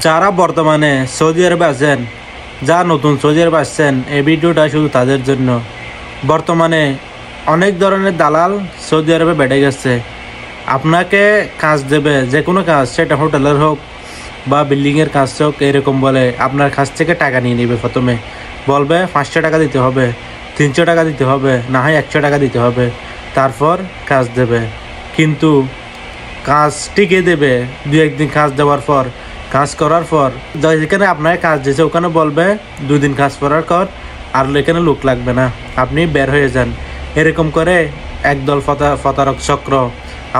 যারা বর্তমানে সৌদি আরবে আছেন, যা নতুন সৌদি আরবে আসছেন, এই ভিডিওটা শুধু তাদের জন্য। বর্তমানে অনেক ধরনের দালাল সৌদি আরবে বেড়ে গেছে। আপনাকে কাজ দেবে, যে কোনো কাজ, সেটা হোটেলের হোক বা বিল্ডিংয়ের কাজ হোক, এরকম বলে আপনার কাছ থেকে টাকা নিয়ে নেবে। প্রথমে বলবে 500 টাকা দিতে হবে, 300 টাকা দিতে হবে, না হয় 100 টাকা দিতে হবে, তারপর কাজ দেবে। কিন্তু কাজ টিকে দেবে 2-1 দিন কাজ দেওয়ার পর। কাজ করার পর যেখানে আপনার কাজ দিয়েছে ওখানে বলবে 2 দিন কাজ করার পর আর এখানে লোক লাগবে না, আপনি বের হয়ে যান। এরকম করে একদল প্রতারক চক্র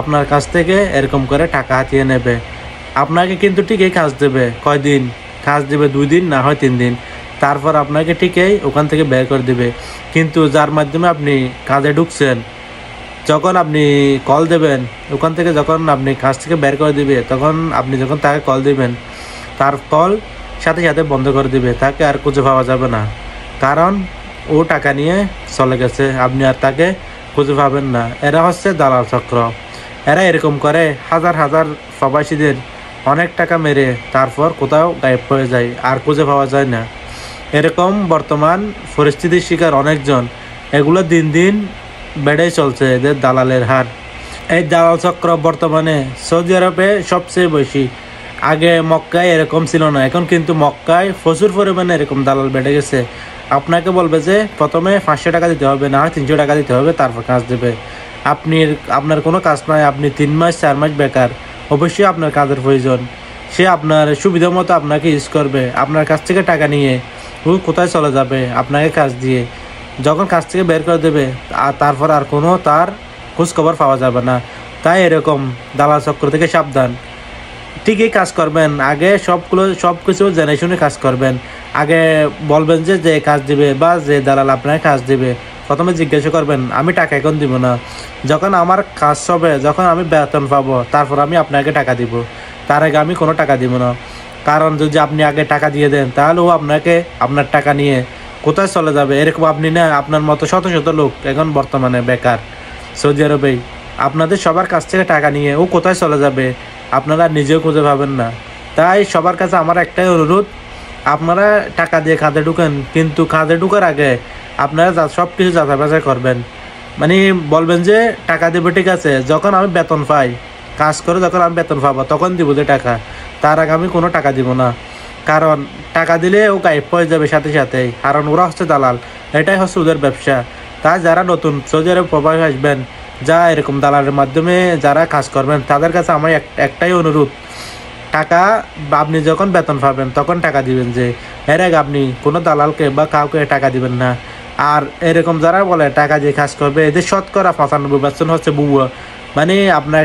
আপনার কাছ থেকে এরকম করে টাকা হাতিয়ে নেবে। আপনাকে কিন্তু ঠিকই কাজ দেবে। কয়দিন কাজ দেবে? 2 দিন, না হয় 3 দিন। তারপর আপনাকে ঠিকই ওখান থেকে বের করে দেবে। কিন্তু যার মাধ্যমে আপনি কাজে ঢুকছেন, যখন আপনি কল দেবেন, ওখান থেকে যখন আপনি কাজ থেকে বের করে দিবে, তখন আপনি যখন তাকে কল দিবেন, তার কল সাথে সাথে বন্ধ করে দিবে। তাকে আর খুঁজে পাওয়া যাবে না, কারণ ও টাকা নিয়ে চলে গেছে। আপনি আর তাকে খুঁজে পাবেন না। এরা হচ্ছে দালাল চক্র। এরা এরকম করে হাজার হাজার প্রবাসীদের অনেক টাকা মেরে তারপর কোথাও গায়েব হয়ে যায়, আর খুঁজে পাওয়া যায় না। এরকম বর্তমান পরিস্থিতির শিকার অনেকজন। এগুলো দিন দিন বেড়েই চলছে এদের দালালের হার। এই দালাল চক্র বর্তমানে সৌদি আরবে সবচেয়ে বেশি। আগে মক্কায় এরকম ছিল না, এখন কিন্তু মক্কায় প্রচুর পরিমাণে এরকম দালাল বেড়ে গেছে। আপনাকে বলবে যে প্রথমে 500 টাকা দিতে হবে, না হয় 300 টাকা দিতে হবে, তারপর কাজ দেবে। আপনার কোনো কাজ নাই, আপনি 3 মাস 4 মাস বেকার, অবশ্যই আপনার কাজের প্রয়োজন। সে আপনার সুবিধা মতো আপনাকে ইউজ করবে। আপনার কাছ থেকে টাকা নিয়ে ও কোথায় চলে যাবে আপনাকে কাজ দিয়ে। যখন কাজ থেকে বের করে দেবে তারপর আর কোনো তার খোঁজখবর পাওয়া যাবে না। তাই এরকম দালাল চক্র থেকে সাবধান। ঠিকই কাজ করবেন, আগে সব কিছু জেনে শুনে কাজ করবেন। আগে বলবেন যে কাজ দিবে বা যে দালাল আপনাকে কাজ দিবে, প্রথমে জিজ্ঞাসা করবেন আমি টাকা এখন দিব না, যখন আমার কাজ হবে, যখন আমি বেতন পাবো, তারপর আমি আপনাকে টাকা দিব। তার আগে আমি কোনো টাকা দিব না। কারণ যদি আপনি আগে টাকা দিয়ে দেন, তাহলে ও আপনাকে আপনার টাকা নিয়ে কোথায় চলে যাবে। এরকম আপনি না, আপনার মতো শত শত লোক এখন বর্তমানে বেকার সৌদি আরবেই। আপনাদের সবার কাছ থেকে টাকা নিয়ে ও কোথায় চলে যাবে আপনারা নিজেও খুঁজে পাবেন না। তাই সবার কাছে আমার একটাই অনুরোধ, আপনারা টাকা দিয়ে কাজে ঢুকেন, কিন্তু কাজে ঢুকার আগে আপনারা সব কিছু যাচাই বাছাই করবেন। মানে বলবেন যে টাকা দেবে, ঠিক আছে, যখন আমি বেতন পাই, কাজ করে যখন আমি বেতন পাবো তখন দিব যে টাকা, তার আগে আমি কোনো টাকা দিব না। কারণ টাকা দিলে ও গায়েব হয়ে যাবে সাথে সাথেই, কারণ ওরা হচ্ছে দালাল। এটাই হচ্ছে ওদের ব্যবসা। তাই যারা নতুন সৌদি আরব প্রবাসী আসবেন, যা এরকম দালালের মাধ্যমে যারা কাজ করবেন, তাদের কাছে আমার একটাই অনুরোধ, টাকা আপনি যখন বেতন পাবেন তখন টাকা দিবেন। যে এর আগে আপনি কোনো দালালকে বা কাউকে টাকা দিবেন না। আর এরকম যারা বলে টাকা দিয়ে কাজ করবে, এদের শতকরা 95% হচ্ছে বুয়া। মানে আপনার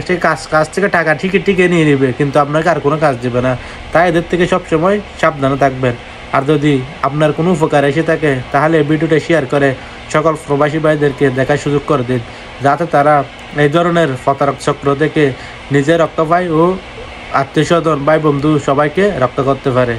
কাছ থেকে টাকা ঠিকই নিয়ে নেবে, কিন্তু আপনাকে আর কোনো কাজ দেবে না। তাই এদের থেকে সবসময় সাবধানে থাকবেন। আর যদি আপনার কোনো উপকার এসে থাকে, তাহলে এই ভিডিওটা শেয়ার করে সকল প্রবাসী ভাইদেরকে দেখার সুযোগ করে দিন, যাতে তারা এই ধরনের প্রতারক চক্র থেকে নিজে রক্ষা পায় ও আত্মীয় স্বজন ভাই বন্ধু সবাইকে রক্ষা করতে পারে।